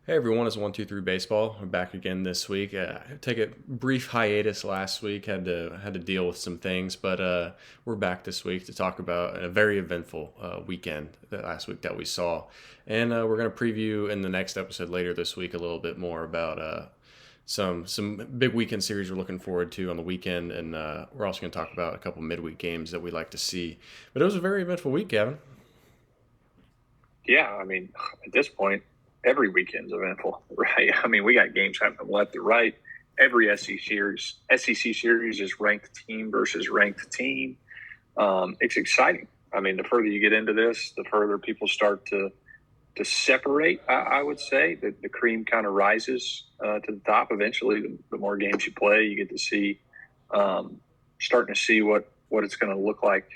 Hey everyone, it's 123 Baseball. We're back again this week. Take a brief hiatus last week. Had to deal with some things, but we're back this week to talk about a very eventful weekend last week that we saw, and we're going to preview in the next episode later this week a little bit more about some big weekend series we're looking forward to on the weekend, and we're also going to talk about a couple midweek games that we like to see. But it was a very eventful week, Gavin. Yeah, I mean, at this point, every weekend's eventful, right? I mean, we got games happening left to right. Every SEC series is ranked team versus ranked team. It's exciting. I mean, the further you get into this, the further people start to separate. I would say that the cream kind of rises to the top. Eventually, the more games you play, you get to see, starting to see what it's going to look like.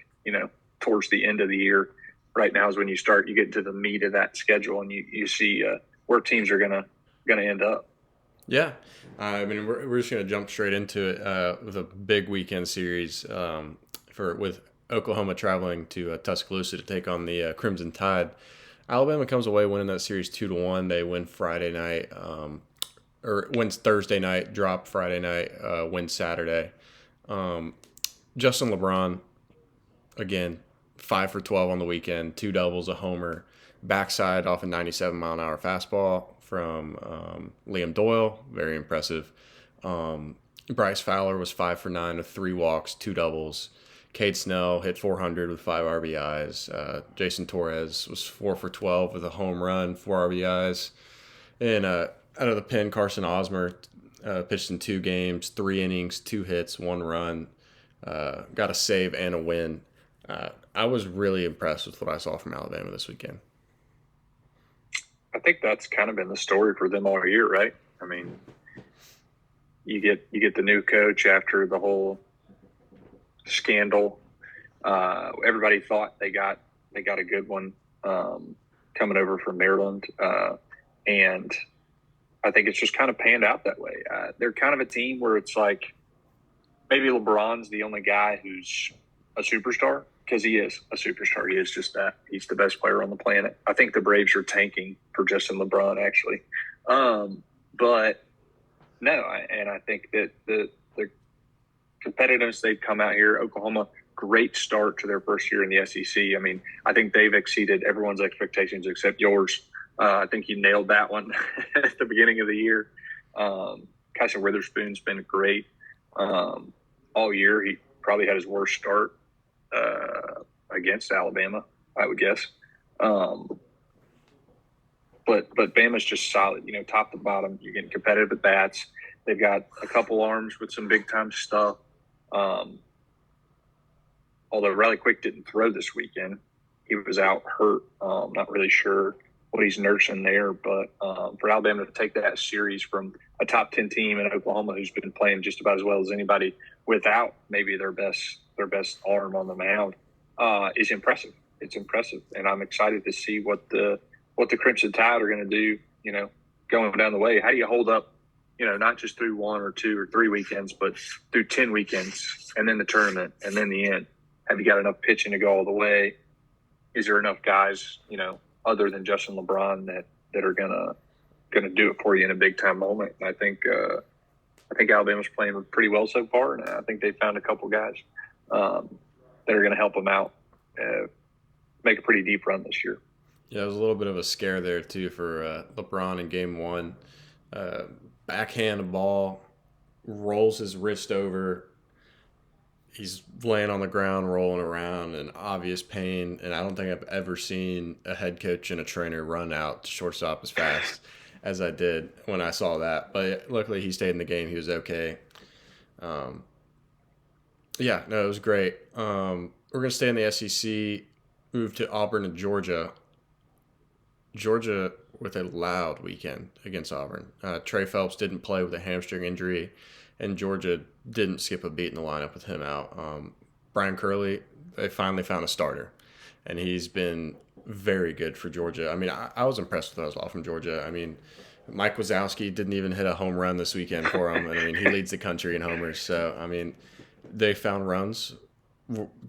Towards the end of the year. Right now is when you get into the meat of that schedule, and you see where teams are gonna end up. Yeah, I mean we're just gonna jump straight into it with a big weekend series for with Oklahoma traveling to Tuscaloosa to take on the Crimson Tide. Alabama comes away winning that series 2-1. They win Friday night, or wins Thursday night, drop Friday night, win Saturday. Justin LeBron again 5 for 12 on the weekend, two doubles, a homer, backside off a 97-mile-an-hour fastball from Liam Doyle, very impressive. Bryce Fowler was 5 for 9 with three walks, two doubles. Cade Snell hit 400 with five RBIs. Jason Torres was 4 for 12 with a home run, four RBIs. And out of the pen, Carson Osmer pitched in two games, three innings, two hits, one run, got a save and a win. I was really impressed with what I saw from Alabama this weekend. I think that's kind of been the story for them all year, right? I mean, you get the new coach after the whole scandal. Everybody thought they got a good one coming over from Maryland, and I think it's just kind of panned out that way. They're kind of a team where it's like maybe LeBron's the only guy who's a superstar, because he is a superstar. He is just that. He's the best player on the planet. I think the Braves are tanking for Justin LeBron, actually. But no, I think that the competitiveness they've come out here, Oklahoma, great start to their first year in the SEC. I mean, I think they've exceeded everyone's expectations except yours. I think you nailed that one at the beginning of the year. Kyson Witherspoon's been great all year. He probably had his worst start against Alabama, I would guess. But Bama's just solid, top to bottom. You're getting competitive at bats. They've got a couple arms with some big time stuff. Although Riley Quick didn't throw this weekend, he was out hurt. Not really sure what he's nursing there, but for Alabama to take that series from a top 10 team in Oklahoma, who's been playing just about as well as anybody, without maybe their best arm on the mound, is impressive. It's impressive, and I'm excited to see what the Crimson Tide are going to do. Going down the way. How do you hold up? Not just through one or two or three weekends, but through 10 weekends, and then the tournament, and then the end. Have you got enough pitching to go all the way? Is there enough guys, other than Justin LeBron that are gonna do it for you in a big time moment? And I think Alabama's playing pretty well so far, and I think they found a couple guys that are going to help them out, make a pretty deep run this year. Yeah, it was a little bit of a scare there too for LeBron in Game 1. Backhand ball, rolls his wrist over. He's laying on the ground, rolling around in obvious pain, and I don't think I've ever seen a head coach and a trainer run out to shortstop as fast as I did when I saw that. But luckily, he stayed in the game. He was okay. Yeah, no, it was great. We're going to stay in the SEC, move to Auburn and Georgia. Georgia with a loud weekend against Auburn. Trey Phelps didn't play with a hamstring injury, and Georgia didn't skip a beat in the lineup with him out. Brian Curley, they finally found a starter, and he's been very good for Georgia. I mean, I was impressed with what I saw from Georgia. I mean, Mike Wazowski didn't even hit a home run this weekend for him, and I mean, he leads the country in homers. So, I mean, they found runs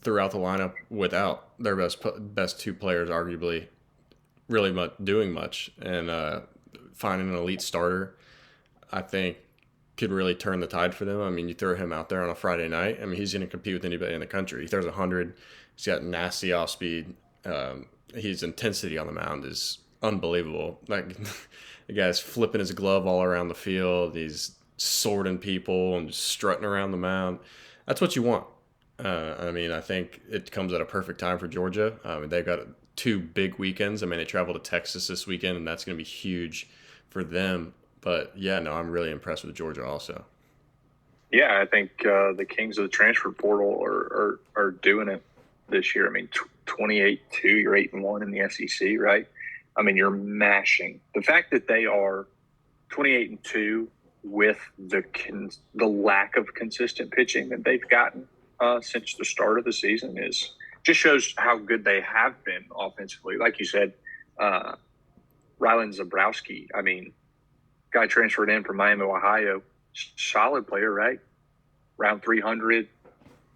throughout the lineup without their best two players arguably really much doing much, and finding an elite starter, I think could really turn the tide for them. I mean, you throw him out there on a Friday night. I mean, he's going to compete with anybody in the country. He throws 100. He's got nasty off speed. His intensity on the mound is unbelievable. Like the guy's flipping his glove all around the field. He's sorting people and just strutting around the mound. That's what you want. I mean, I think it comes at a perfect time for Georgia. They've got two big weekends. I mean, they travel to Texas this weekend, and that's going to be huge for them. But yeah, no, I'm really impressed with Georgia also. Yeah, I think the kings of the transfer portal are doing it this year. I mean, 28-2, you're 8-1 in the SEC, right? I mean, you're mashing. The fact that they are 28-2 with the lack of consistent pitching that they've gotten since the start of the season is just shows how good they have been offensively. Like you said, Rylan Zabrowski, I mean, guy transferred in from Miami, Ohio, solid player, right? Round 300,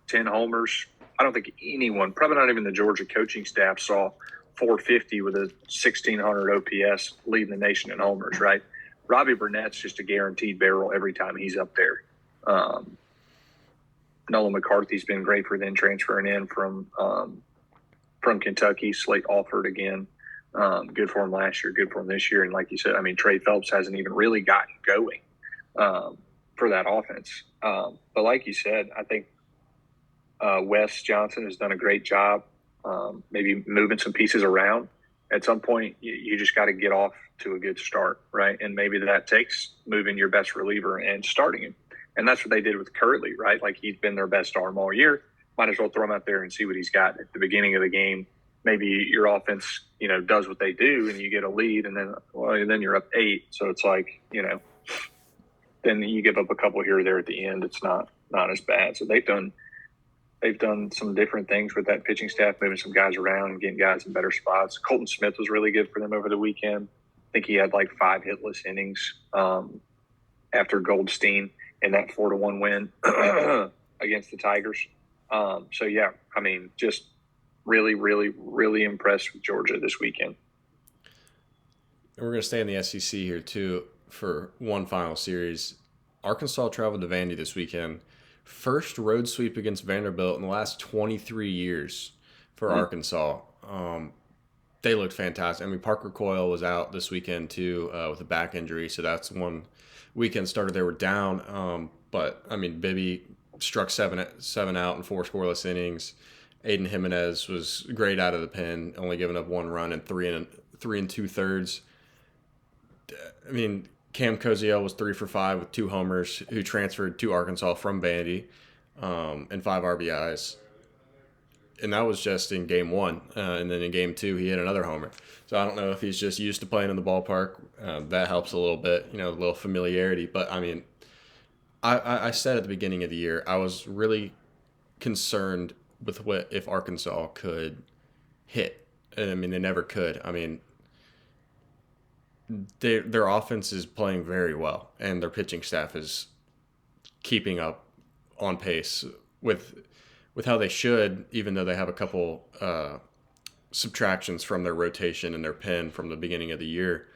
10 homers. I don't think anyone, probably not even the Georgia coaching staff, saw 450 with a 1,600 OPS leading the nation in homers, right? Robbie Burnett's just a guaranteed barrel every time he's up there. Nolan McCarthy's been great for them transferring in from Kentucky. Slate Alford again. Good for him last year, good for him this year. And like you said, I mean, Trey Phelps hasn't even really gotten going for that offense. But like you said, I think Wes Johnson has done a great job maybe moving some pieces around. At some point, you just got to get off to a good start, right? And maybe that takes moving your best reliever and starting him. And that's what they did with Curley, right? Like, he's been their best arm all year. Might as well throw him out there and see what he's got at the beginning of the game. Maybe your offense, does what they do and you get a lead, and then you're up 8. So it's like, then you give up a couple here or there at the end. It's not as bad. So they've done some different things with that pitching staff, moving some guys around and getting guys in better spots. Colton Smith was really good for them over the weekend. I think he had like 5 hitless innings after Goldstein in that 4-1 win against the Tigers. So yeah, I mean, just really, really, really impressed with Georgia this weekend. And we're going to stay in the SEC here too for one final series. Arkansas traveled to Vandy this weekend. First road sweep against Vanderbilt in the last 23 years for Arkansas. They looked fantastic. I mean, Parker Coyle was out this weekend too with a back injury, so that's one weekend starter they were down. But I mean, Bibby struck seven out in 4 scoreless innings. Aiden Jimenez was great out of the pen, only giving up 1 run in 3 2/3. I mean, Cam Koziel was 3 for 5 with 2 homers, who transferred to Arkansas from Vandy, and 5 RBIs. And that was just in game 1. And then in game 2, he hit another homer. So I don't know if he's just used to playing in the ballpark. That helps a little bit, a little familiarity. But, I mean, I said at the beginning of the year, I was really concerned with what if Arkansas could hit. And, I mean, they never could. I mean, their offense is playing very well, and their pitching staff is keeping up on pace with how they should, even though they have a couple subtractions from their rotation and their pen from the beginning of the year.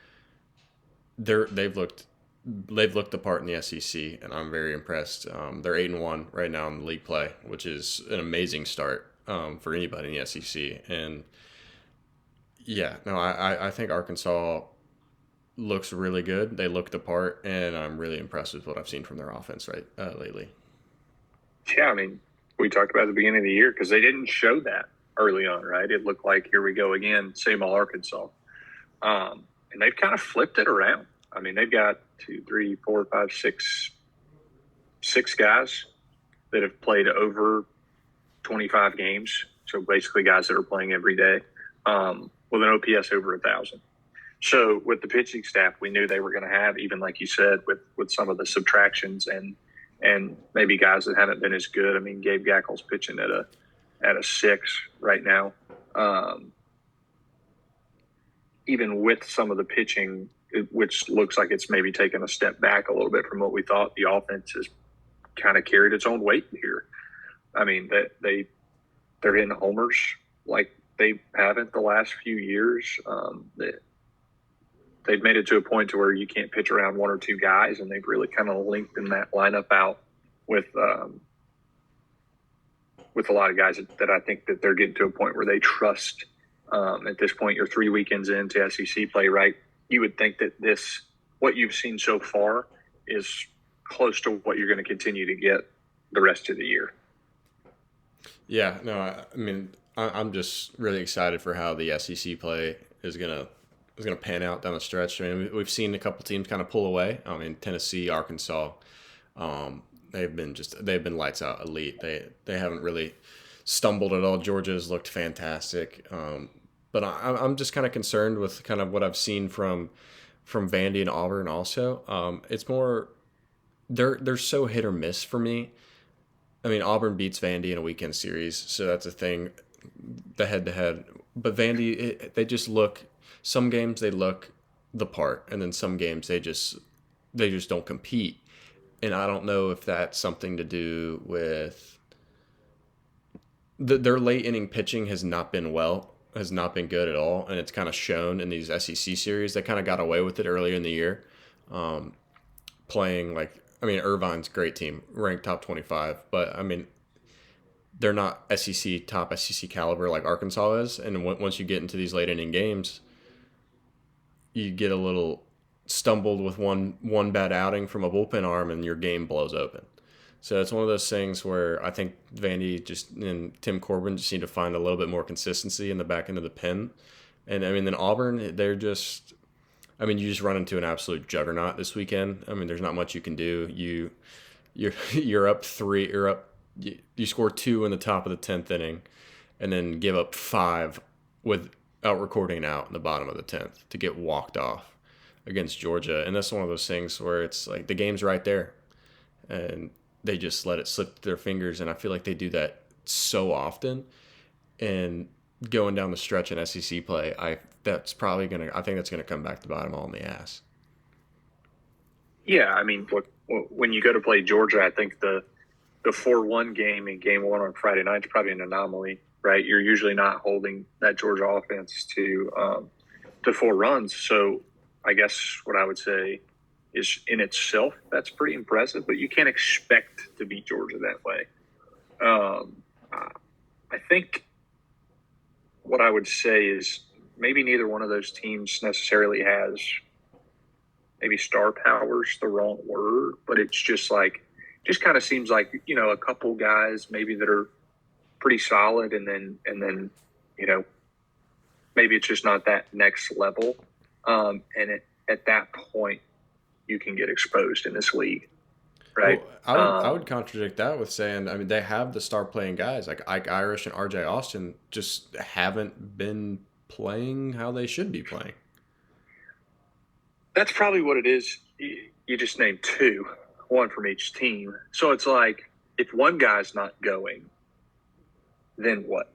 They've looked the part in the SEC, and I'm very impressed. They're 8-1 right now in the league play, which is an amazing start for anybody in the SEC. And yeah, no, I think Arkansas looks really good. They look the part, and I'm really impressed with what I've seen from their offense lately. Yeah, I mean, we talked about at the beginning of the year because they didn't show that early on, right? It looked like, here we go again, same old Arkansas. And they've kind of flipped it around. I mean, they've got 6 guys that have played over 25 games. So basically guys that are playing every day with an OPS over 1,000. So with the pitching staff, we knew they were going to have, even like you said, with some of the subtractions and maybe guys that haven't been as good. I mean, Gabe Gackel's pitching at a 6 right now. Even with some of the pitching, which looks like it's maybe taken a step back a little bit from what we thought, the offense has kind of carried its own weight here. I mean, they're hitting homers like they haven't the last few years. they've made it to a point to where you can't pitch around one or two guys, and they've really kind of lengthened that lineup out with a lot of guys that I think that they're getting to a point where they trust. At this point, you're 3 weekends into SEC play, right? You would think that what you've seen so far is close to what you're going to continue to get the rest of the year. Yeah, no, I mean, I'm just really excited for how the SEC play is gonna pan out down the stretch. I mean, we've seen a couple teams kind of pull away. I mean, Tennessee, Arkansas, they've been lights out elite. They haven't really stumbled at all. Georgia's looked fantastic, but I'm just kind of concerned with kind of what I've seen from Vandy and Auburn. Also, it's more they're so hit or miss for me. I mean, Auburn beats Vandy in a weekend series, so that's a thing, the head-to-head. But Vandy, they just look. Some games they look the part, and then some games they just don't compete. And I don't know if that's something to do with their late inning pitching has not been good at all, and it's kind of shown in these SEC series. They kind of got away with it earlier in the year, playing like. I mean, Irvine's a great team, ranked top 25, but I mean, they're not top SEC caliber like Arkansas is. And once you get into these late inning games, you get a little stumbled with one bad outing from a bullpen arm, and your game blows open. So it's one of those things where I think Vandy and Tim Corbin just need to find a little bit more consistency in the back end of the pen. And I mean, then Auburn, they're just. I mean, you just run into an absolute juggernaut this weekend. I mean, there's not much you can do. You're up 3. You score 2 in the top of the 10th inning, and then give up 5 without recording an out in the bottom of the 10th to get walked off against Georgia. And that's one of those things where it's like the game's right there, and they just let it slip through their fingers. And I feel like they do that so often. And going down the stretch in SEC play, I think that's gonna come back to bite them all in the ass. Yeah, I mean, look, when you go to play Georgia, I think the 4-1 game in Game 1 on Friday night is probably an anomaly, right? You're usually not holding that Georgia offense to 4 runs. So I guess what I would say is in itself that's pretty impressive, but you can't expect to beat Georgia that way. I think what I would say is maybe neither one of those teams necessarily has maybe star power's the wrong word, but it's just kind of seems like, a couple guys maybe that are pretty solid, and then maybe it's just not that next level. And at that point you can get exposed in this league. Right. Well, I would contradict that with saying, I mean, they have the star playing guys like Ike Irish and RJ Austin just haven't been playing how they should be playing. That's probably what it is. You just named 2, one from each team. So it's like, if one guy's not going, then what?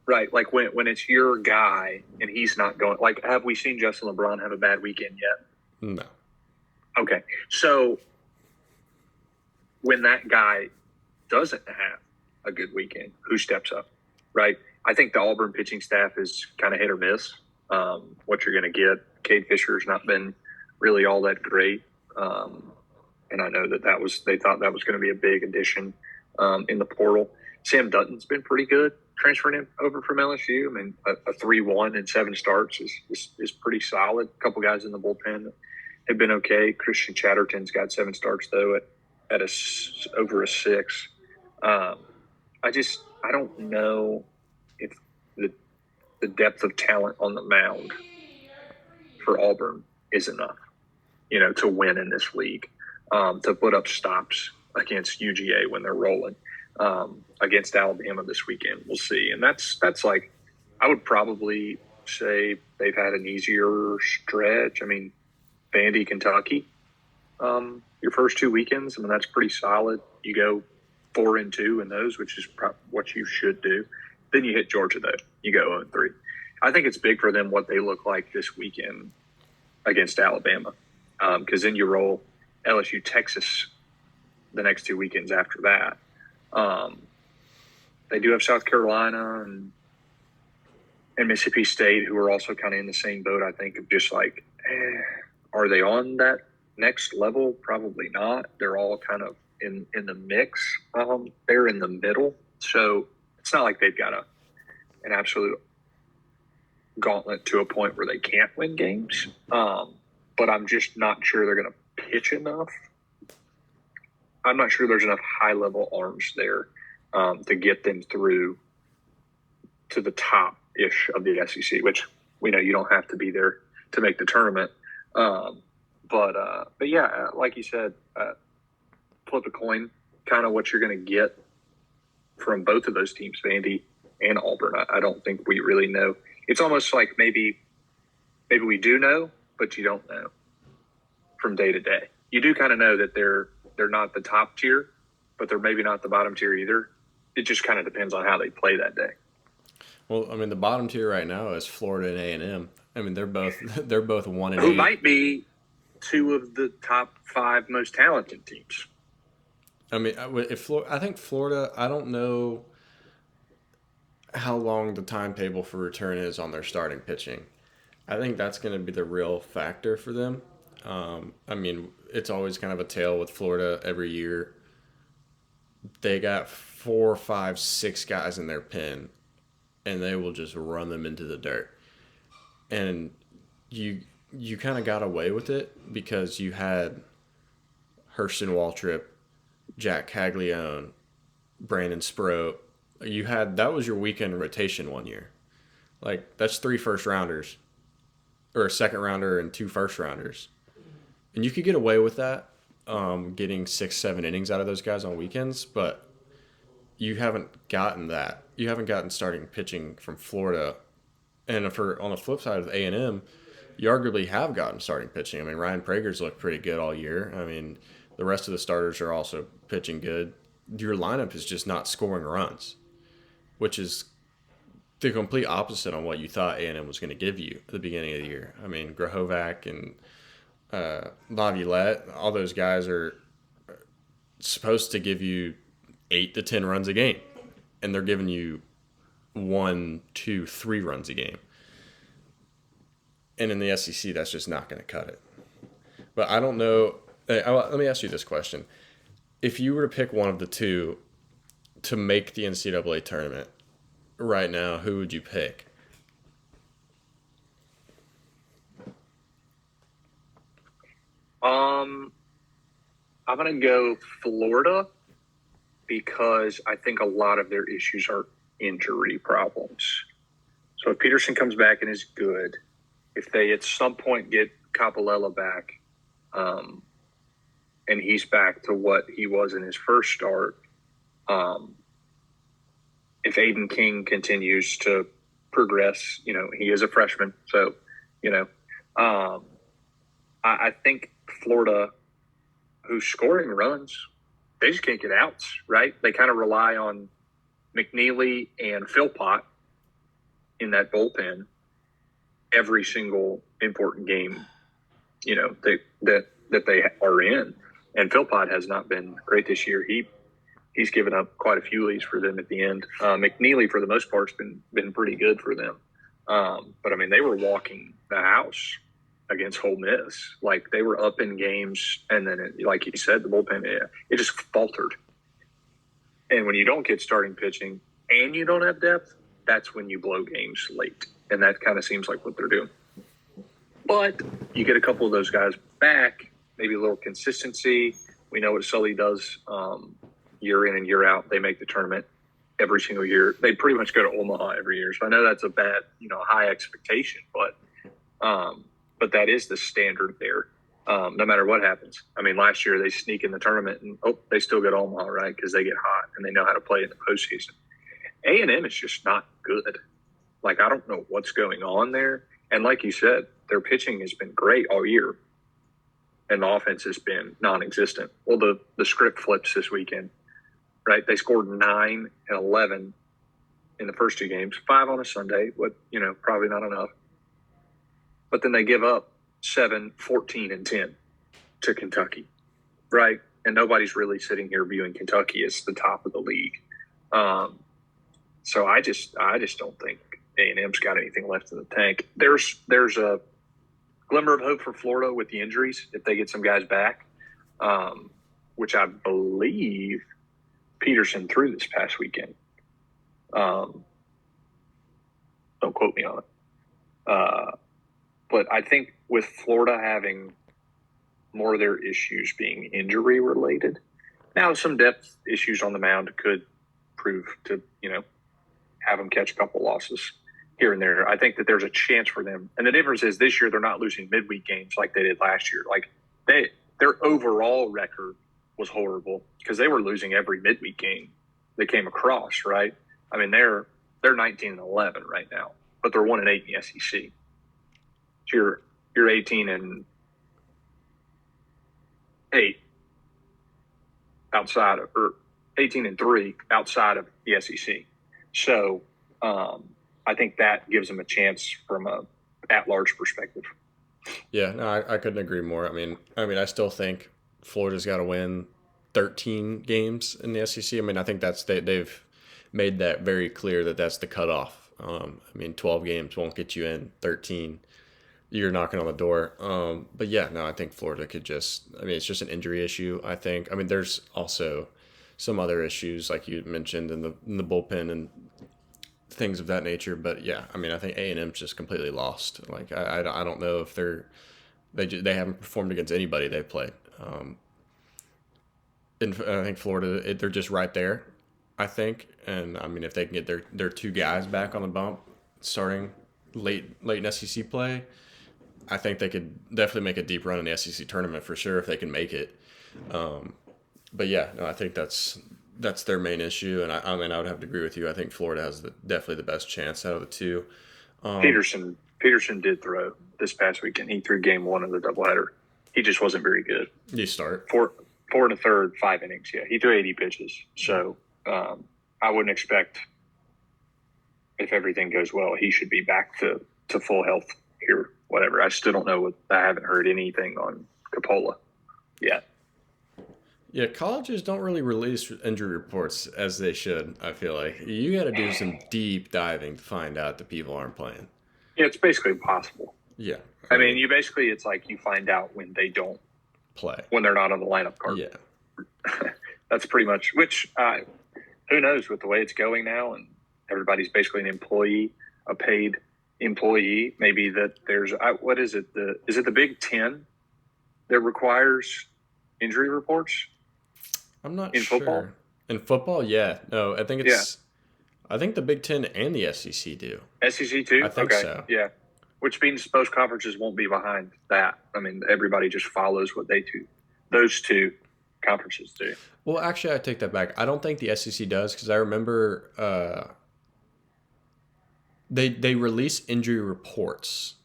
Right. Like when it's your guy and he's not going, like, have we seen Justin LeBron have a bad weekend yet? No. Okay. So when that guy doesn't have a good weekend, who steps up, right? I think the Auburn pitching staff is kind of hit or miss. What you're going to get, Cade Fisher's not been really all that great, and I know they thought that was going to be a big addition in the portal. Sam Dutton's been pretty good transferring him over from LSU. I mean, a 3-1 and 7 starts is pretty solid. A couple guys in the bullpen have been okay. Christian Chatterton's got 7 starts though at over a 6. I don't know if the depth of talent on the mound for Auburn is enough, to win in this league, to put up stops against UGA when they're rolling, against Alabama this weekend. We'll see. And that's like, I would probably say they've had an easier stretch. I mean, Vandy, Kentucky, your first 2 weekends, I mean, that's pretty solid. You go 4-2 in those, which is what you should do. Then you hit Georgia, though. You go 0-3. I think it's big for them what they look like this weekend against Alabama, because then you roll LSU, Texas the next 2 weekends after that. They do have South Carolina and Mississippi State, who are also kind of in the same boat, I think, of just like Are they on that next level? Probably not. They're all kind of in the mix. They're in the middle, so it's not like they've got an absolute gauntlet to a point where they can't win games. But I'm just not sure they're going to pitch enough. I'm not sure there's enough high level arms there to get them through to the top ish of the SEC, which we know you don't have to be there to make the tournament. But yeah, like you said, flip a coin, kind of what you're going to get from both of those teams, Vandy and Auburn. I don't think we really know. It's almost like maybe we do know, but you don't know from day to day. You do kind of know that they're not the top tier, but they're maybe not the bottom tier either. It just kind of depends on how they play that day. Well, I mean, the bottom tier right now is Florida and A&M. I mean, they're both 1-8. Who might be two of the top 5 most talented teams. I mean, I think Florida. I don't know how long the timetable for return is on their starting pitching. I think that's going to be the real factor for them. I mean, it's always kind of a tale with Florida every year. They got 4, 5, 6 guys in their pen, and they will just run them into the dirt. And you kind of got away with it because you had Hurston Waltrip, Jack Caglione, Brandon Sproat. That was your weekend rotation one year. Like, that's 3 first rounders, or a second rounder and 2 first rounders. And you could get away with that, getting 6, 7 innings out of those guys on weekends, but you haven't gotten that. You haven't gotten starting pitching from Florida. And on the flip side of A&M, you arguably have gotten starting pitching. I mean, Ryan Prager's looked pretty good all year. I mean, the rest of the starters are also pitching good. Your lineup is just not scoring runs, which is the complete opposite on what you thought A&M was going to give you at the beginning of the year. I mean, Grahovac and Laviolette, all those guys are supposed to give you 8 to 10 runs a game, and they're giving you 1, 2, 3 runs a game. And in the SEC, that's just not going to cut it. But I don't know. Let me ask you this question. If you were to pick one of the two to make the NCAA tournament right now, who would you pick? I'm going to go Florida because I think a lot of their issues are injury problems. So if Peterson comes back and is good, if they at some point get Capalella back, and he's back to what he was in his first start, if Aiden King continues to progress, he is a freshman. So, I think Florida, who's scoring runs, they just can't get outs, right? They kind of rely on McNeely and Philpott in that bullpen every single important game, that they are in. And Philpott has not been great this year. He's given up quite a few leads for them at the end. McNeely, for the most part, has been pretty good for them. But I mean, they were walking the house against Ole Miss. Like, they were up in games, and then, like you said, the bullpen, it just faltered. And when you don't get starting pitching and you don't have depth, that's when you blow games late. And that kind of seems like what they're doing. But you get a couple of those guys back, maybe a little consistency. We know what Sully does year in and year out. They make the tournament every single year. They pretty much go to Omaha every year. So I know that's a bad, high expectation, but that is the standard there, no matter what happens. I mean, last year they sneak in the tournament and, they still go to Omaha, right, because they get hot and they know how to play in the postseason. A&M is just not good. Like, I don't know what's going on there. And like you said, their pitching has been great all year, and the offense has been non-existent. Well, the script flips this weekend, right? They scored 9 and 11 in the first 2 games, 5 on a Sunday, but, probably not enough. But then they give up 7, 14, and 10 to Kentucky, right? And nobody's really sitting here viewing Kentucky as the top of the league. So I just don't think A&M's got anything left in the tank. There's a glimmer of hope for Florida with the injuries if they get some guys back, um, which I believe Peterson threw this past weekend. Um, don't quote me on it. But I think with Florida having more of their issues being injury related, now some depth issues on the mound could prove to, have them catch a couple losses here and there. I think that there's a chance for them. And the difference is this year they're not losing midweek games like they did last year. Like their overall record was horrible because they were losing every midweek game they came across, right? I mean, they're 19-11 right now, but they're 1-8 in the SEC. So you're 18-8 outside of, or 18-3 outside of the SEC. So I think that gives them a chance from a at-large perspective. Yeah, no, I couldn't agree more. I still think Florida's got to win 13 games in the SEC. I think they've made that very clear that that's the cutoff. 12 games won't get you in. 13, you're knocking on the door. But yeah, no, I think Florida could it's just an injury issue. I think. There's also some other issues like you mentioned in the bullpen and things of that nature. But yeah, I think A&M's just completely lost. Like I don't know if they haven't performed against anybody they've played. And I think Florida, they're just right there. I think, and if they can get their two guys back on the bump, starting late in SEC play, I think they could definitely make a deep run in the SEC tournament for sure if they can make it. But yeah, no, I think that's their main issue, and I would have to agree with you. I think Florida has definitely the best chance out of the two. Peterson did throw this past weekend. He threw game one of the doubleheader. He just wasn't very good. You start 4 1/3, 5 innings. Yeah, he threw 80 pitches. So I wouldn't expect, if everything goes well, he should be back to full health here. Whatever. I still don't know. I haven't heard anything on Coppola yet. Yeah, colleges don't really release injury reports as they should, I feel like. You got to do some deep diving to find out that people aren't playing. Yeah, it's basically impossible. Yeah. It's like you find out when they don't play, when they're not on the lineup card. Yeah. That's pretty much, which who knows with the way it's going now, and everybody's basically an employee, a paid employee. Maybe that there's, what is it? Is it the Big Ten that requires injury reports? I'm not sure. Football? In football, yeah. No, I think it's. Yeah. I think the Big Ten and the SEC do. SEC too? I think so. Yeah. Which means most conferences won't be behind that. Everybody just follows what those two conferences do. Well, actually, I take that back. I don't think the SEC does because I remember they release injury reports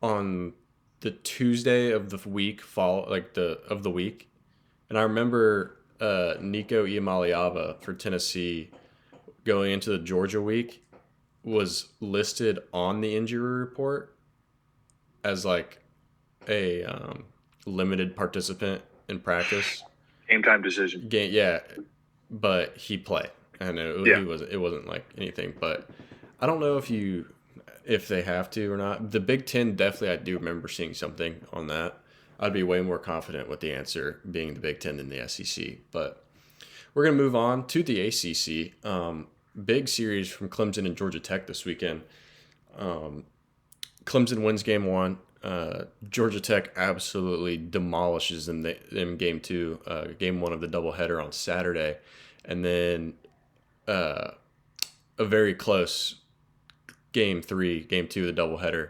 on the Tuesday of the week, of the week. And I remember Nico Iamaleava for Tennessee going into the Georgia week was listed on the injury report as like a limited participant in practice. Game time decision. Yeah, but he played, and it wasn't like anything. But I don't know if they have to or not. The Big Ten definitely, I do remember seeing something on that. I'd be way more confident with the answer being the Big Ten than the SEC. But we're going to move on to the ACC. Big series from Clemson and Georgia Tech this weekend. Clemson wins game one. Georgia Tech absolutely demolishes them in game two, game one of the doubleheader on Saturday. And then a very close game two of the doubleheader.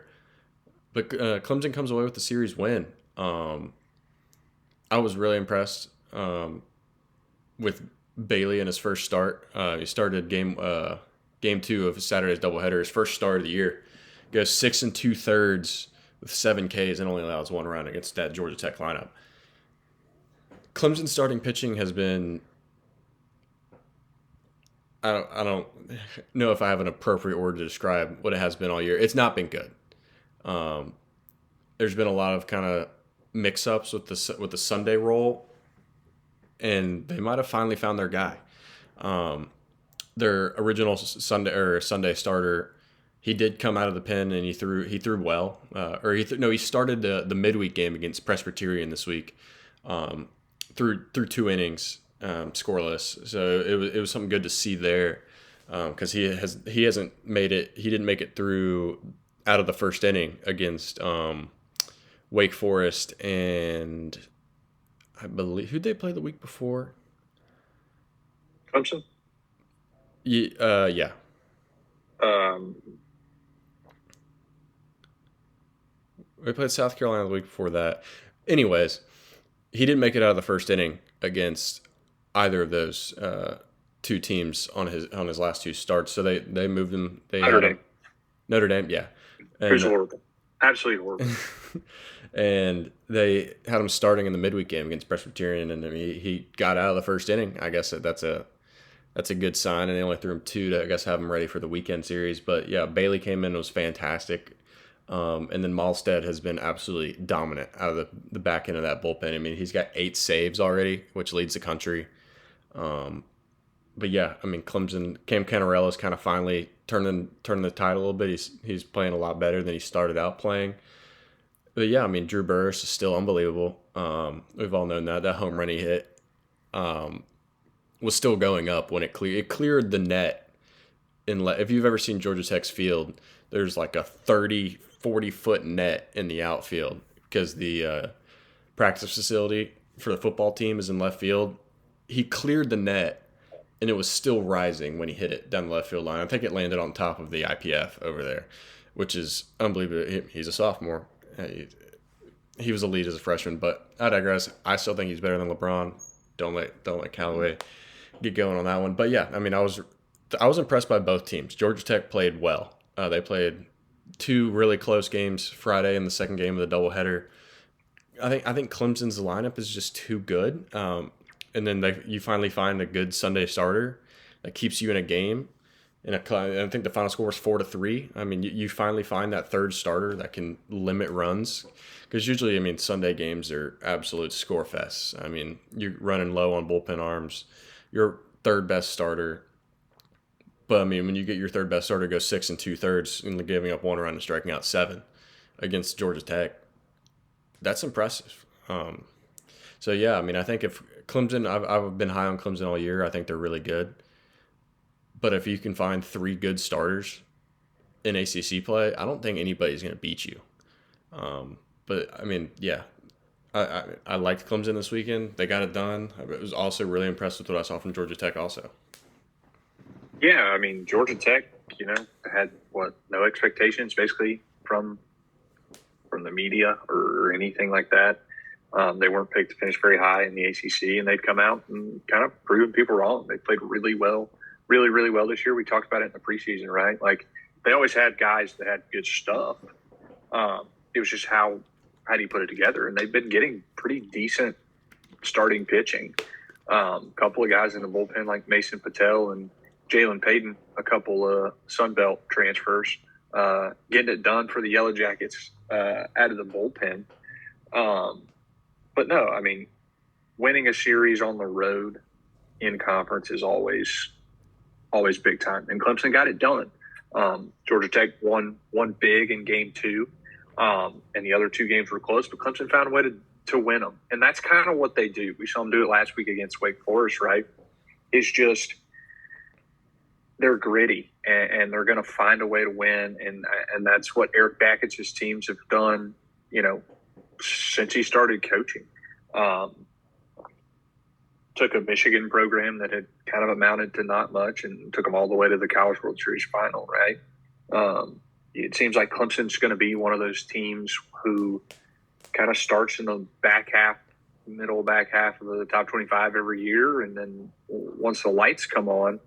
But Clemson comes away with the series win. I was really impressed with Bailey in his first start. He started game two of Saturday's doubleheader, his first start of the year. Goes 6 2/3 with 7 Ks and only allows 1 run against that Georgia Tech lineup. Clemson's starting pitching has been, I don't know if I have an appropriate word to describe what it has been all year. It's not been good. There's been a lot of kind of mix-ups with the Sunday roll, and they might have finally found their guy. Their original Sunday starter he did come out of the pen and he threw well. He started the midweek game against Presbyterian this week. Through 2 innings, scoreless. So it was something good to see there, because he hasn't made it. He didn't make it through out of the first inning against Wake Forest, and I believe who they played the week before. Clemson. Yeah. Um, We played South Carolina the week before that. Anyways, he didn't make it out of the first inning against either of those two teams on his last two starts. So they moved him. They Notre had him, Dame. Notre Dame, yeah, It was and horrible. Absolutely horrible. and they had him starting in the midweek game against Presbyterian, and then he got out of the first inning. I guess that's a good sign, and they only threw him two to, I guess, have him ready for the weekend series. But yeah, Bailey came in and was fantastic. And then Malstead has been absolutely dominant out of the back end of that bullpen. I mean, he's got 8 saves already, which leads the country. But yeah, I mean, Clemson, Cam Canarella's kind of finally turning the tide a little bit. He's playing a lot better than he started out playing. But yeah, I mean, Drew Burris is still unbelievable. We've all known that home run he hit was still going up when it cleared the net. If you've ever seen Georgia Tech's field, there's like a 40 foot net in the outfield because the practice facility for the football team is in left field. He cleared the net, and it was still rising when he hit it down the left field line. I think it landed on top of the IPF over there, which is unbelievable. He's a sophomore. He was a lead as a freshman, but I digress. I still think he's better than LeBron. Don't let Callaway get going on that one. But yeah, I mean, I was impressed by both teams. Georgia Tech played well. They played 2 really close games Friday in the second game of the doubleheader. I think Clemson's lineup is just too good. And then you finally find a good Sunday starter that keeps you in a game. And I think the final score was 4-3. I mean, you finally find that third starter that can limit runs. Because usually, I mean, Sunday games are absolute score fests. I mean, you're running low on bullpen arms. Your third best starter. But, I mean, when you get your third best starter go 6 2/3 and giving up 1 run and striking out 7 against Georgia Tech, that's impressive. So, yeah, I mean, I think if Clemson, I've been high on Clemson all year. I think they're really good. But if you can find 3 good starters in ACC play, I don't think anybody's going to beat you. But, I mean, yeah, I liked Clemson this weekend. They got it done. I was also really impressed with what I saw from Georgia Tech also. Yeah, I mean, Georgia Tech, had no expectations basically from the media or anything like that. They weren't picked to finish very high in the ACC, and they'd come out and kind of proven people wrong. They played really well, really, really well this year. We talked about it in the preseason, right? Like, they always had guys that had good stuff. It was just how do you put it together? And they've been getting pretty decent starting pitching. Couple of guys in the bullpen like Mason Patel and Jalen Payton, a couple of Sun Belt transfers, getting it done for the Yellow Jackets out of the bullpen. But no, I mean, winning a series on the road in conference is always big time. And Clemson got it done. Georgia Tech won big in game 2, and the other 2 games were close, but Clemson found a way to win them. And that's kind of what they do. We saw them do it last week against Wake Forest, right? It's just they're gritty, and they're going to find a way to win. And that's what Eric Bakwitz's teams have done, since he started coaching. Took a Michigan program that had kind of amounted to not much and took them all the way to the College World Series final, right? It seems like Clemson's going to be one of those teams who kind of starts in the middle back half of the top 25 every year. And then once the lights come on,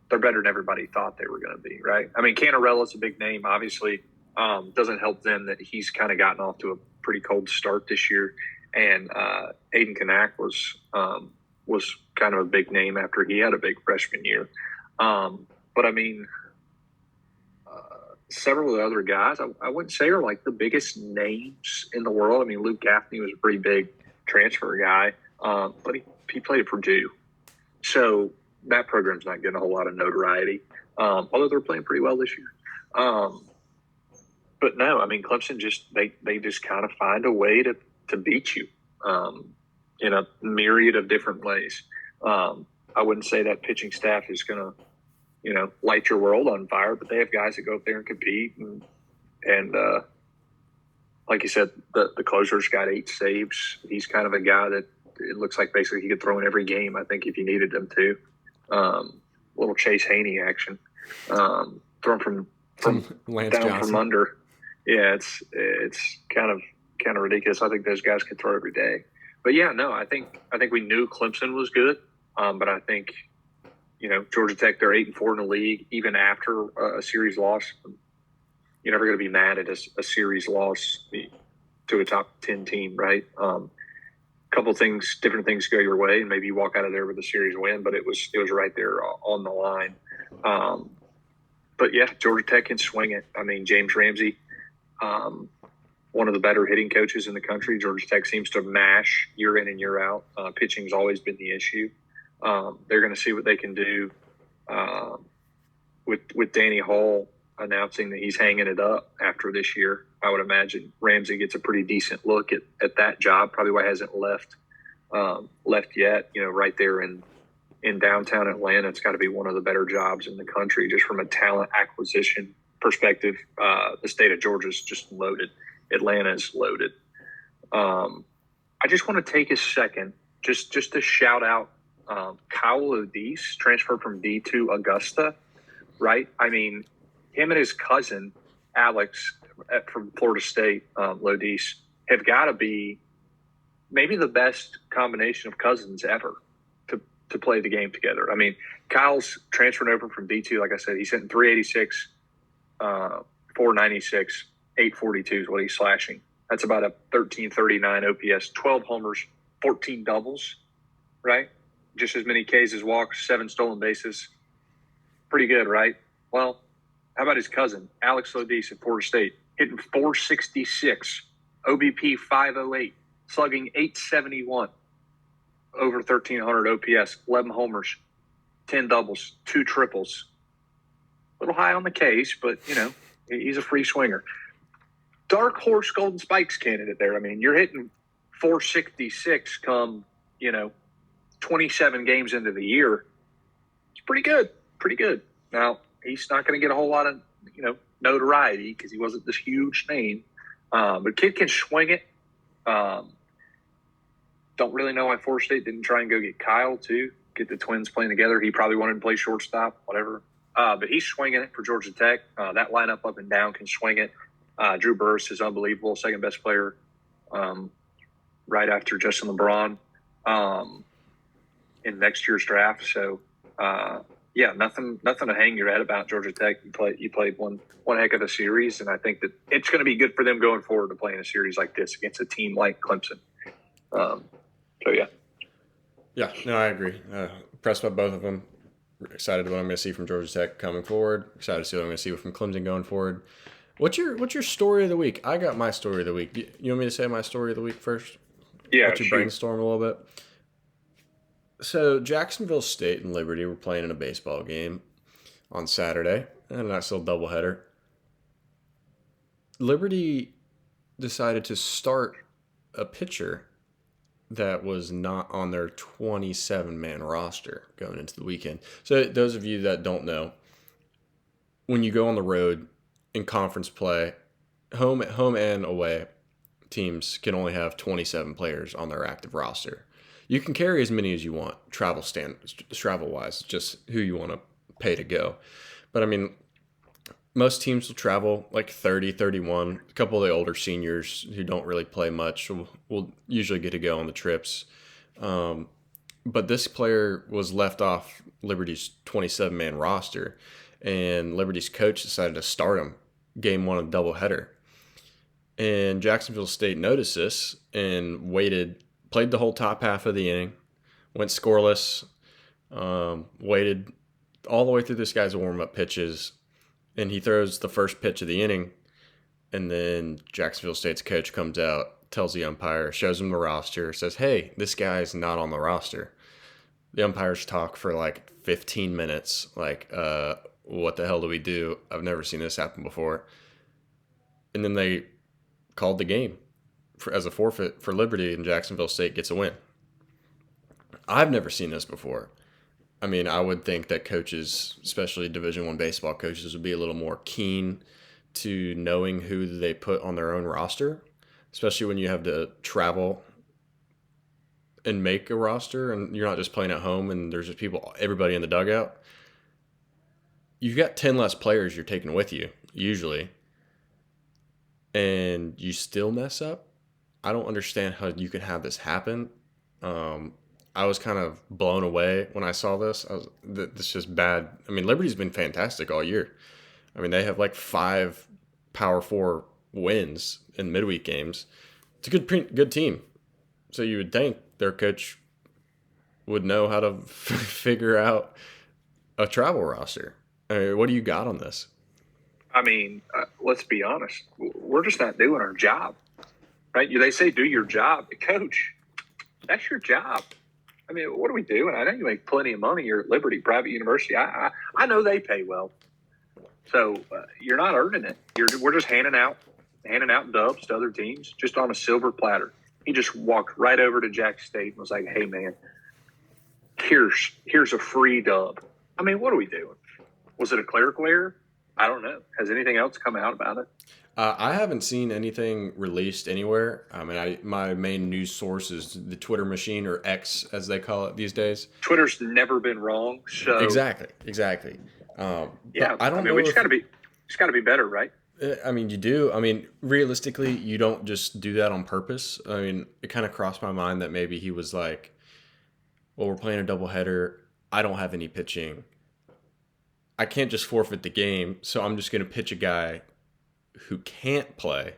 they're better than everybody thought they were going to be, right? I mean, Cantarella's a big name, obviously. Doesn't help them that he's kind of gotten off to a pretty cold start this year. And Aiden Kanak was kind of a big name after he had a big freshman year. But, I mean, several of the other guys, I wouldn't say are like the biggest names in the world. I mean, Luke Gaffney was a pretty big transfer guy, but he played at Purdue. So that program's not getting a whole lot of notoriety, although they're playing pretty well this year. Um, but no, I mean Clemson just they just kind of find a way to beat you in a myriad of different ways. I wouldn't say that pitching staff is going to light your world on fire, but they have guys that go up there and compete and like you said, the closer's got 8 saves. He's kind of a guy that it looks like basically he could throw in every game. I think if you needed him to, little Chase Haney action, thrown from Lance down Johnson. from under. Yeah, it's kind of ridiculous. I think those guys can throw every day. But yeah, no, I think we knew Clemson was good, but I think Georgia Tech, they're 8-4 in the league, even after a series loss. You're never going to be mad at a series loss to a top 10 team, right? Couple things, different things go your way, and maybe you walk out of there with a series win, but it was right there on the line. But yeah, Georgia Tech can swing it. I mean, James Ramsey, one of the better hitting coaches in the country. Georgia Tech seems to mash year in and year out. Pitching's always been the issue. They're going to see what they can do with Danny Hall announcing that he's hanging it up after this year. I would imagine Ramsey gets a pretty decent look at that job. Probably why he hasn't left yet. Right there in downtown Atlanta, it's got to be one of the better jobs in the country, just from a talent acquisition perspective. The state of Georgia is just loaded. Atlanta is loaded. I just want to take a second just to shout out Kyle Odise, transferred from D2 Augusta, right? I mean, him and his cousin, Alex, from Florida State, Lodise, have got to be maybe the best combination of cousins ever to play the game together. I mean, Kyle's transferred over from D2. Like I said, he's hitting 386, 496, 842 is what he's slashing. That's about a 1339 OPS, 12 homers, 14 doubles, right? Just as many Ks as walks, 7 stolen bases. Pretty good, right? Well, how about his cousin, Alex Lodise at Florida State, hitting 466, OBP 508, slugging 871, over 1,300 OPS, 11 homers, 10 doubles, 2 triples. A little high on the case, but, he's a free swinger. Dark horse Golden Spikes candidate there. I mean, you're hitting 466 come, 27 games into the year. It's pretty good. Now, he's not going to get a whole lot of, notoriety because he wasn't this huge name. But kid can swing it. Don't really know why Florida State didn't try and go get Kyle, too. Get the twins playing together. He probably wanted to play shortstop, whatever. But he's swinging it for Georgia Tech. That lineup up and down can swing it. Drew Burress is unbelievable. Second best player right after Justin LeBron in next year's draft. So, nothing to hang your head about. Georgia Tech, you played one heck of a series, and I think that it's going to be good for them going forward to play in a series like this against a team like Clemson. Yeah, no, I agree. Impressed by both of them. Excited what I'm going to see from Georgia Tech coming forward. Excited to see what I'm going to see from Clemson going forward. What's your story of the week? I got my story of the week. You want me to say my story of the week first? Yeah, let you brainstorm a little bit. So Jacksonville State and Liberty were playing in a baseball game on Saturday, and a nice little doubleheader. Liberty decided to start a pitcher that was not on their 27-man roster going into the weekend. So those of you that don't know, when you go on the road in conference play, home and away teams can only have 27 players on their active roster. You can carry as many as you want, travel-wise, just who you want to pay to go. But, I mean, most teams will travel like 30, 31. A couple of the older seniors who don't really play much will usually get to go on the trips. But this player was left off Liberty's 27-man roster, and Liberty's coach decided to start him game 1 of the doubleheader. And Jacksonville State noticed this and played the whole top half of the inning, went scoreless, waited all the way through this guy's warm-up pitches, and he throws the first pitch of the inning, and then Jacksonville State's coach comes out, tells the umpire, shows him the roster, says, hey, this guy's not on the roster. The umpires talk for like 15 minutes, like, what the hell do we do? I've never seen this happen before. And then they called the game as a forfeit for Liberty, and Jacksonville State gets a win. I've never seen this before. I mean, I would think that coaches, especially Division I baseball coaches, would be a little more keen to knowing who they put on their own roster, especially when you have to travel and make a roster and you're not just playing at home and there's just everybody in the dugout. You've got 10 less players you're taking with you, usually, and you still mess up. I don't understand how you can have this happen. I was kind of blown away when I saw this. This is just bad. I mean, Liberty's been fantastic all year. I mean, they have like 5 Power 4 wins in midweek games. It's a good team. So you would think their coach would know how to figure out a travel roster. I mean, what do you got on this? I mean, let's be honest. We're just not doing our job, right? They say do your job. Coach, that's your job. I mean, what are we doing? I know you make plenty of money. You're at Liberty Private University. I know they pay well. So you're not earning it. We're just handing out dubs to other teams just on a silver platter. He just walked right over to Jack State and was like, "Hey, man, here's a free dub." I mean, what are we doing? Was it a clerical error? I don't know. Has anything else come out about it? I haven't seen anything released anywhere. I mean, my main news source is the Twitter machine, or X as they call it these days. Twitter's never been wrong. So exactly. Yeah, I don't know. We just got to be better, right? I mean, you do. I mean, realistically, you don't just do that on purpose. I mean, it kind of crossed my mind that maybe he was like, "Well, we're playing a doubleheader. I don't have any pitching. I can't just forfeit the game, so I'm just going to pitch a guy who can't play.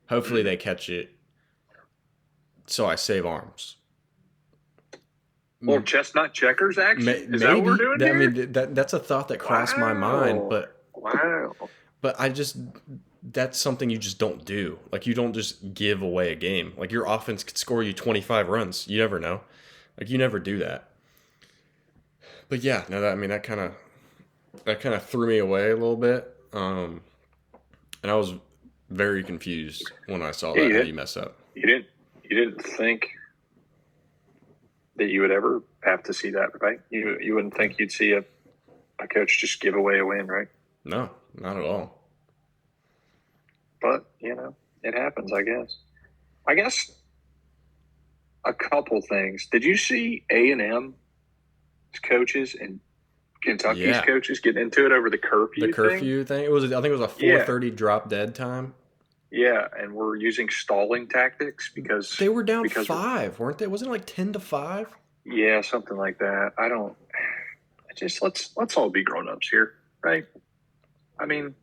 Hopefully they catch it, so I save arms." Well, chestnut checkers action? Is that what we're doing here? I mean, that's a thought that crossed my mind, but that's something you just don't do. Like, you don't just give away a game. Like, your offense could score you 25 runs. You never know. Like, you never do that. But yeah, no, that kind of threw me away a little bit. And I was very confused when I saw that, how you mess up. You didn't think that you would ever have to see that, right? You wouldn't think you'd see a coach just give away a win, right? No, not at all. But, it happens, I guess. I guess a couple things. Did you see A&M's coaches and Kentucky's coaches getting into it over the curfew thing? The curfew thing? I think it was a 4:30 drop dead time. Yeah, and we're using stalling tactics because they were down 5, weren't they? Wasn't it like 10-5? Yeah, something like that. Let's all be grown-ups here, right? I mean,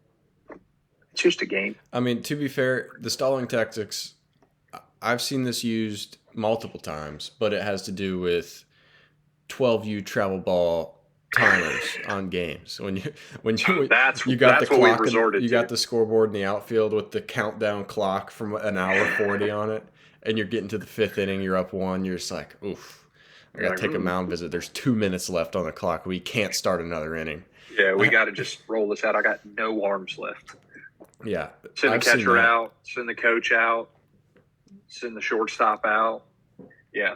it's just a game. I mean, to be fair, the stalling tactics, I've seen this used multiple times, but it has to do with 12U travel ball timers on games. When you got the clock, you got the scoreboard in the outfield with the countdown clock from an hour 40 on it, and you're getting to the 5th inning, you're up 1, you're just like, oof, I got to take a mound visit. There's 2 minutes left on the clock. We can't start another inning. Yeah, we got to just roll this out. I got no arms left. Yeah. Send the catcher out, send the coach out, send the shortstop out. Yeah.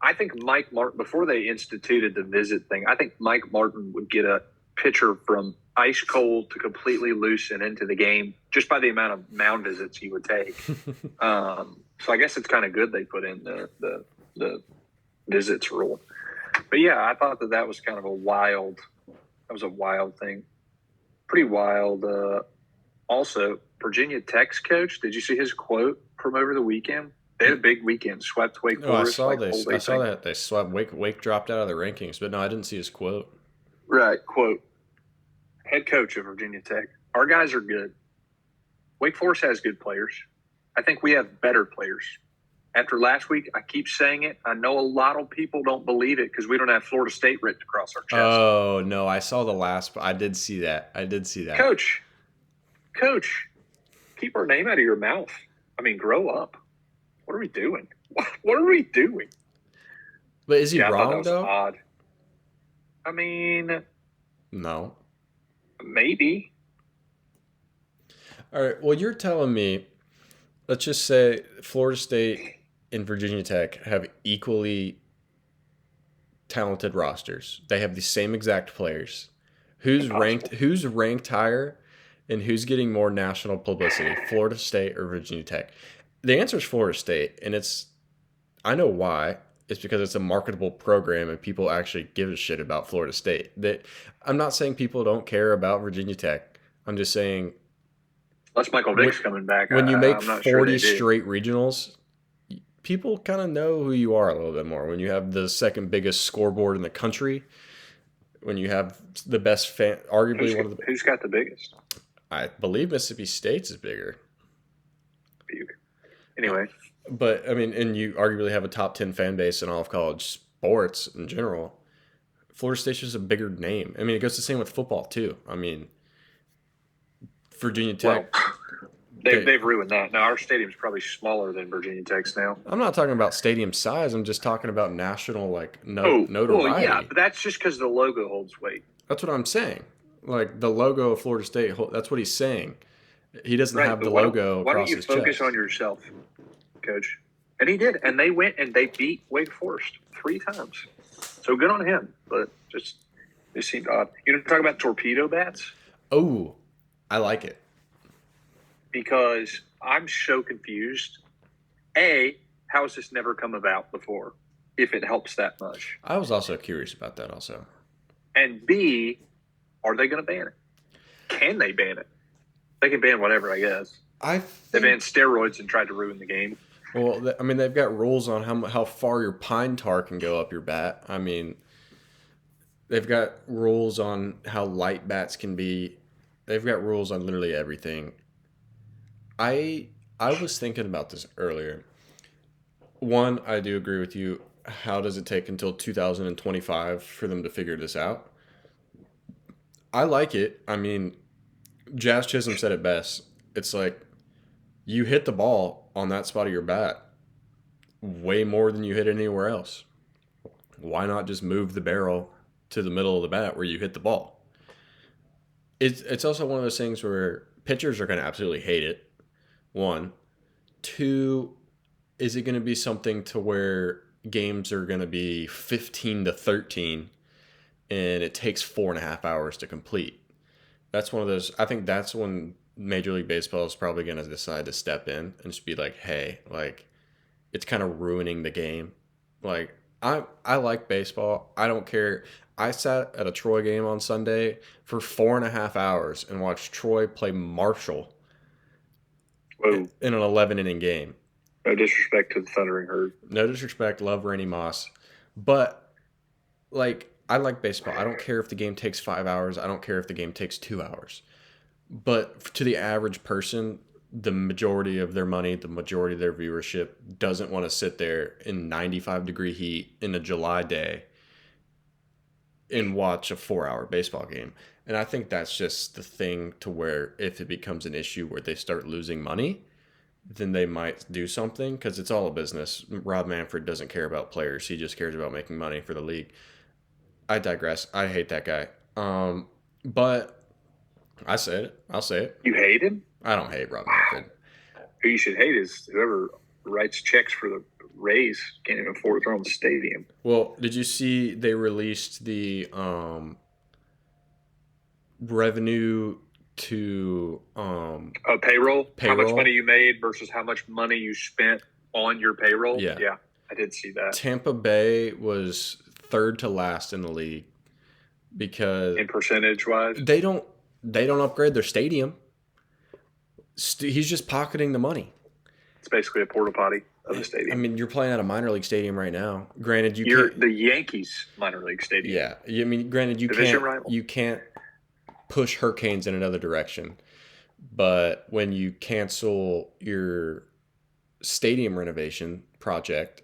I think Mike Martin, before they instituted the visit thing, I think Mike Martin would get a pitcher from ice cold to completely loose and into the game just by the amount of mound visits he would take. So I guess it's kind of good they put in the visits rule. But yeah, I thought that was kind of a wild thing. Pretty wild. Also, Virginia Tech's coach, did you see his quote from over the weekend? They had a big weekend, swept Wake Forest. I saw that they swept Wake dropped out of the rankings, but no, I didn't see his quote. Right, quote, head coach of Virginia Tech. Our guys are good. Wake Forest has good players. I think we have better players. After last week, I keep saying it. I know a lot of people don't believe it because we don't have Florida State written across our chest. Oh, no, I saw the last – I did see that. Coach, keep our name out of your mouth. I mean, grow up. What are we doing? What are we doing? But is he wrong, though? Odd. I mean, no. Maybe. All right. Well, you're telling me, let's just say Florida State and Virginia Tech have equally talented rosters. They have the same exact players. Who's ranked? Impossible. Who's ranked higher, and who's getting more national publicity? Florida State or Virginia Tech? The answer is Florida State, and I know why. It's because it's a marketable program and people actually give a shit about Florida State. That I'm not saying people don't care about Virginia Tech. I'm just saying Unless Michael when, Vick's coming back, when you make I'm not sure 40 they do. straight regionals, people kind of know who you are a little bit more. When you have the second biggest scoreboard in the country, when you have the best fan, arguably one of the, Who's got the biggest? I believe Mississippi State's is bigger. Anyway, But I mean, and you arguably have a top 10 fan base in all of college sports in general. Florida State's just a bigger name. I mean, it goes the same with football too. I mean, Virginia Tech. well, they've ruined that. Now our stadium's probably smaller than Virginia Tech's now. I'm not talking about stadium size. I'm just talking about national notoriety. Well, yeah, but that's just because the logo holds weight. That's what I'm saying. Like the logo of Florida State. That's what he's saying. He doesn't Right, have but the why logo don't across you his focus chest. on yourself, Coach? And he did, and they went and they beat Wake Forest 3 times. So good on him, but it seemed odd. You know, talk about torpedo bats Oh, I like it. because I'm so confused. A, how has this never come about before? If it helps that much, I was also curious about that. Also, and B, are they going to ban it? Can they ban it? They can ban whatever, I guess. I They think. banned steroids and tried to ruin the game. Well, I mean, they've got rules on how far your pine tar can go up your bat. I mean, they've got rules on how light bats can be. They've got rules on literally everything. I was thinking about this earlier. One, I do agree with you. How does it take until 2025 for them to figure this out? I like it. I mean, Jazz Chisholm said it best. It's like you hit the ball on that spot of your bat way more than you hit anywhere else. Why not just move the barrel to the middle of the bat where you hit the ball? It's also one of those things where pitchers are going to absolutely hate it. One. Two, is it going to be something to where games are going to be 15-13 and it takes 4.5 hours to complete? That's one of those. I think that's when Major League Baseball is probably going to decide to step in and just be like, hey, like, it's kind of ruining the game. Like, I like baseball. I don't care. I sat at a Troy game on Sunday for 4.5 hours and watched Troy play Marshall Whoa, in an 11-inning game. no disrespect to the Thundering Herd. No disrespect, love Randy Moss, but like I like baseball. I don't care if the game takes 5 hours. I don't care if the game takes 2 hours. But to the average person, the majority of their money, the majority of their viewership doesn't want to sit there in 95-degree heat in a July day and watch a 4-hour baseball game. And I think that's just the thing to where if it becomes an issue where they start losing money, then they might do something because it's all a business. Rob Manfred doesn't care about players. He just cares about making money for the league. I digress. I hate that guy. But I said it. I'll say it. You hate him? I don't hate Rob Manfred. Who you should hate is whoever writes checks for the Rays can't even afford their own stadium. Well, did you see they released the revenue to Payroll? How much Payroll? money you made versus how much money you spent on your payroll? Yeah. Yeah, I did see that. Tampa Bay was third to last in the league because In percentage wise? they don't upgrade their stadium. He's just pocketing the money. It's basically a porta potty of the stadium. I mean, you're playing at a minor league stadium right now. Granted, You're can't. the Yankees minor league stadium. Yeah, I mean, granted, Division rival. you can't push Hurricanes in another direction. But when you cancel your stadium renovation project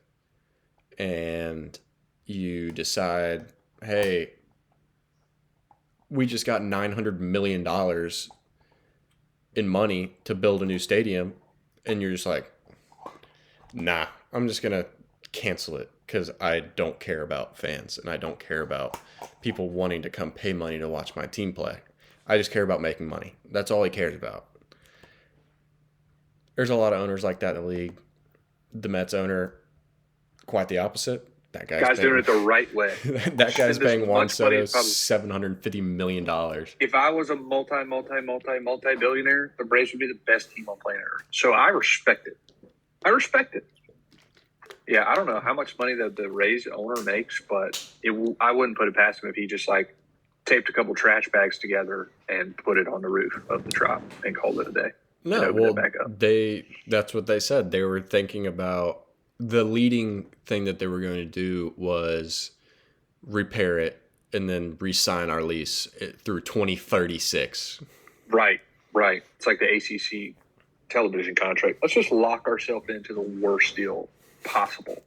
and you decide, hey, we just got $900 million in money to build a new stadium, and you're just like, nah, I'm just going to cancel it because I don't care about fans and I don't care about people wanting to come pay money to watch my team play. I just care about making money. That's all he cares about. There's a lot of owners like that in the league. The Mets owner, quite the opposite. That guy's Guy's doing paying it the right way. that guy's Spend as paying Juan much money Soto as possible. $750 million. If I was a multi billionaire, the Braves would be the best team on planet Earth. So I respect it. I respect it. Yeah, I don't know how much money the Rays owner makes, but I wouldn't put it past him if he just like taped a couple trash bags together and put it on the roof of the Trop and called it a day. No, well, that's what they said. They were thinking about the leading thing that they were going to do was repair it and then re-sign our lease through 2036. Right. It's like the ACC television contract. Let's just lock ourselves into the worst deal possible.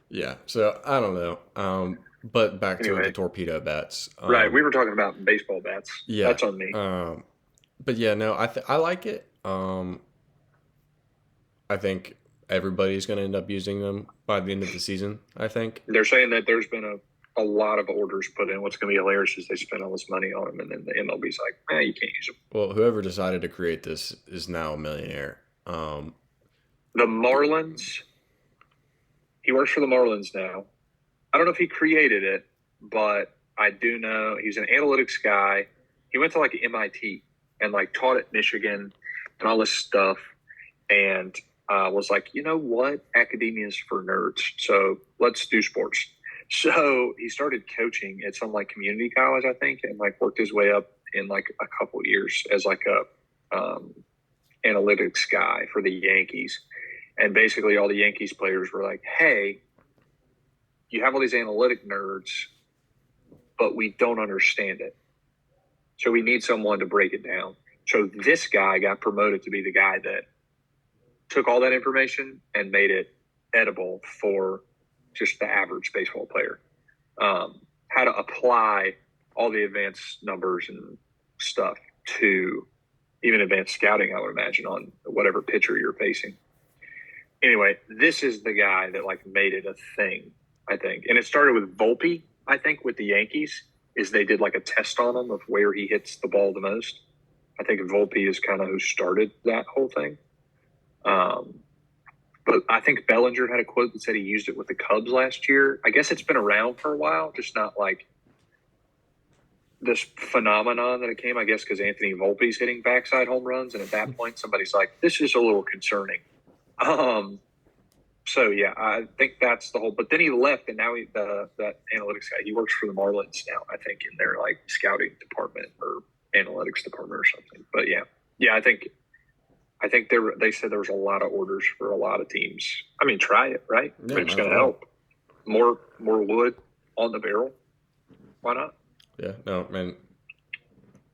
Yeah, so I don't know. But back to the torpedo bats. Right, we were talking about baseball bats. Yeah, that's on me. But yeah, no, I like it. I think everybody's going to end up using them by the end of the season, I think. They're saying that there's been a lot of orders put in. What's going to be hilarious is they spend all this money on them, and then the MLB's like, you can't use them. Well, whoever decided to create this is now a millionaire. The Marlins, he works for the Marlins now. I don't know if he created it, but I do know he's an analytics guy. He went to like MIT and like taught at Michigan and all this stuff, and was like, you know what? Academia is for nerds, so let's do sports. So he started coaching at some like community college, I think, and like worked his way up in like a couple years as like a analytics guy for the Yankees. And basically all the Yankees players were like, hey, you have all these analytic nerds, but we don't understand it. So we need someone to break it down. So this guy got promoted to be the guy that took all that information and made it edible for just the average baseball player. How to apply all the advanced numbers and stuff to even advanced scouting, I would imagine, on whatever pitcher you're facing. Anyway, this is the guy that like made it a thing, I think. And it started with Volpe, I think, with the Yankees, is they did like a test on him of where he hits the ball the most. I think Volpe is kind of who started that whole thing. But I think Bellinger had a quote that said he used it with the Cubs last year. I guess it's been around for a while, just not like this phenomenon that it came, I guess, because Anthony Volpe's hitting backside home runs. And at that point, somebody's like, this is a little concerning. So, yeah, I think that's the whole – but then he left, and now that analytics guy, he works for the Marlins now, I think, in their, like, scouting department or analytics department or something. But, yeah, I think they said there was a lot of orders for a lot of teams. I mean, try it, right? Yeah, it's going to help. More wood on the barrel. Why not? Yeah, no, man.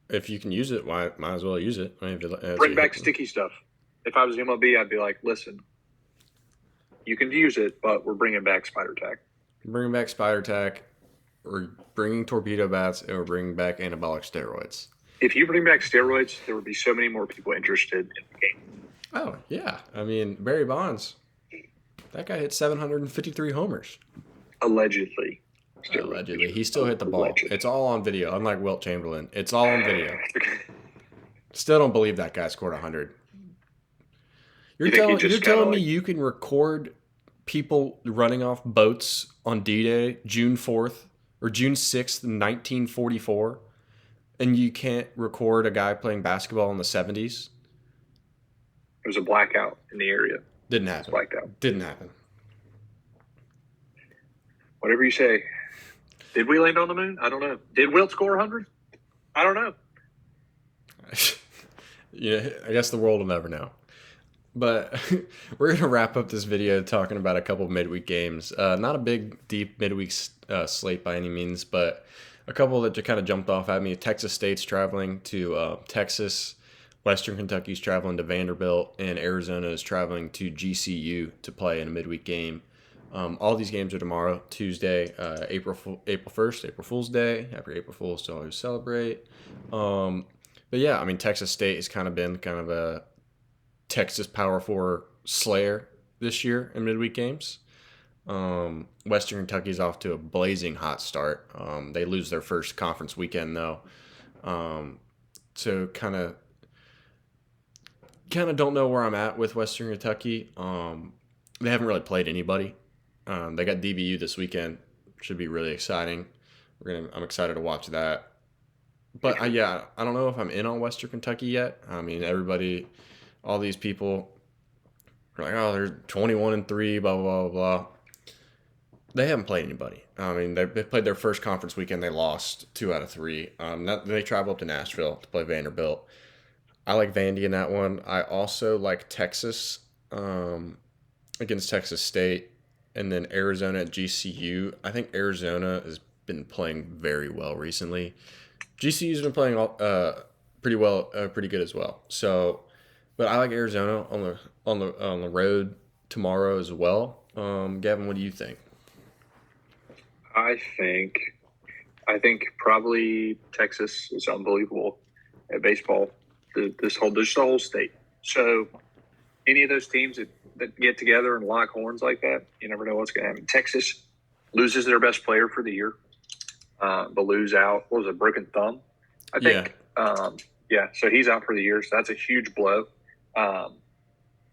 If you can use it, might as well use it. Bring back sticky stuff. If I was MLB, I'd be like, listen, you can use it, but we're bringing back Spider Tack. Bringing back Spider Tack. We're bringing torpedo bats, and we're bringing back anabolic steroids. If you bring back steroids, there would be so many more people interested in the game. Oh, yeah. I mean, Barry Bonds, that guy hit 753 homers. Allegedly. Allegedly. He still hit the ball. Allegedly. It's all on video, unlike Wilt Chamberlain. It's all on video. Still don't believe that guy scored 100. You're telling me you can record people running off boats on D-Day, June 4th, or June 6th, 1944, and you can't record a guy playing basketball in the 70s? There was a blackout in the area. Didn't happen. Blackout. Didn't happen. Whatever you say. Did we land on the moon? I don't know. Did Wilt score 100? I don't know. Yeah, I guess the world will never know. But we're going to wrap up this video talking about a couple of midweek games. Not a big, deep midweek slate by any means, but a couple that just kind of jumped off at me. Texas State's traveling to Texas. Western Kentucky's traveling to Vanderbilt. And Arizona is traveling to GCU to play in a midweek game. All these games are tomorrow, Tuesday, April 1st, April Fool's Day. Happy April Fool's to always celebrate. But yeah, I mean, Texas State has kind of been kind of a Texas Power 4 slayer this year in midweek games. Western Kentucky's off to a blazing hot start. They lose their first conference weekend, though. So kind of don't know where I'm at with Western Kentucky. They haven't really played anybody. They got DBU this weekend. Should be really exciting. I'm excited to watch that. But yeah, I don't know if I'm in on Western Kentucky yet. I mean, everybody, all these people are like, oh, they're 21-3, blah blah blah blah. They haven't played anybody. I mean, they played their first conference weekend. They lost 2 out of 3. They travel up to Nashville to play Vanderbilt. I like Vandy in that one. I also like Texas against Texas State, and then Arizona at GCU. I think Arizona has been playing very well recently. GCU's been playing pretty well, pretty good as well. So, but I like Arizona on the road tomorrow as well. Gavin, what do you think? I think I think probably Texas is unbelievable at baseball. This whole state. So any of those teams that get together and lock horns like that, you never know what's going to happen. Texas loses their best player for the year, but lose out. What was it, broken thumb? I Yeah, think. Yeah, so he's out for the year. So that's a huge blow.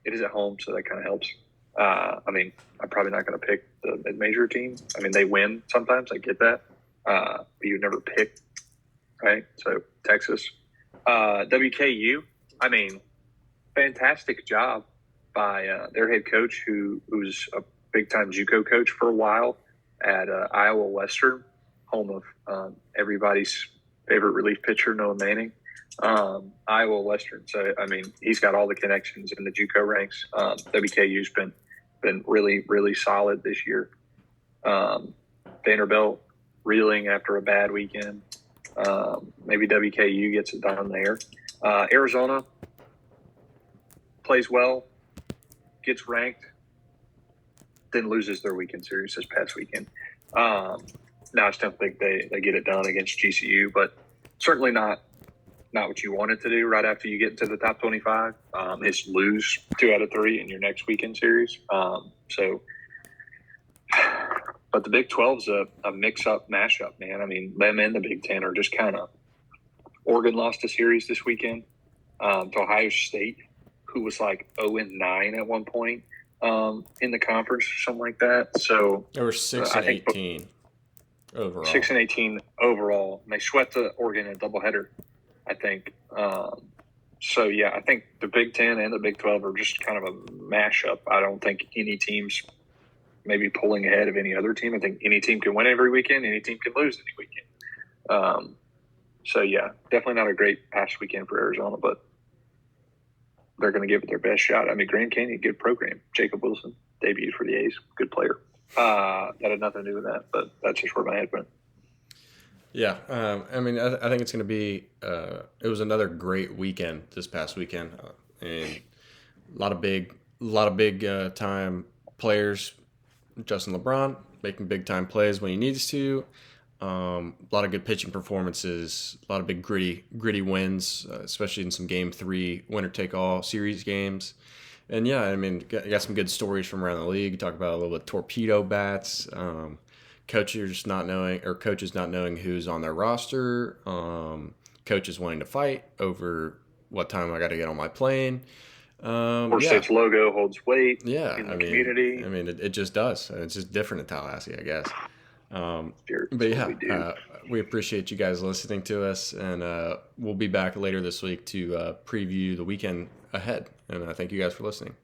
It is at home, so that kind of helps. I mean, I'm probably not going to pick the mid-major team. I mean, they win sometimes. I get that. But you never pick, right? So Texas. WKU, I mean, fantastic job by their head coach, who's a big-time JUCO coach for a while at Iowa Western, home of everybody's favorite relief pitcher, Noah Manning. Iowa Western. So, I mean, he's got all the connections in the JUCO ranks. WKU's been really, really solid this year. Vanderbilt reeling after a bad weekend. Maybe WKU gets it done there. Arizona plays well, gets ranked, then loses their weekend series this past weekend. Now I still think they get it done against GCU, but certainly not what you wanted to do right after you get into the top 25. Is lose 2 out of 3 in your next weekend series. But the Big 12's a mix-up mashup, man. I mean, them and the Big 10 are just kind of – Oregon lost a series this weekend to Ohio State, who was like 0-9 at one point in the conference or something like that. So they were 6-18 overall. 6-18 overall. And they swept the Oregon in a doubleheader, I think. So, yeah, I think the Big 10 and the Big 12 are just kind of a mashup. I don't think any team's maybe pulling ahead of any other team. I think any team can win every weekend. Any team can lose any weekend. So, yeah, definitely not a great past weekend for Arizona, but they're going to give it their best shot. I mean, Grand Canyon, good program. Jacob Wilson, debuted for the A's, good player. That had nothing to do with that, but that's just where my head went. Yeah, I mean, I think it's going to be. It was another great weekend this past weekend, and a lot of big time players. Justin LeBron making big time plays when he needs to. A lot of good pitching performances. A lot of big gritty wins, especially in some Game 3 winner take all series games. And yeah, I mean, got some good stories from around the league. Talk about a little bit of torpedo bats. Coaches not knowing who's on their roster, coaches wanting to fight over what time I got to get on my plane. State's logo holds weight in the community. I mean, it just does. It's just different in Tallahassee, I guess. But yeah, we appreciate you guys listening to us, and we'll be back later this week to preview the weekend ahead. And I thank you guys for listening.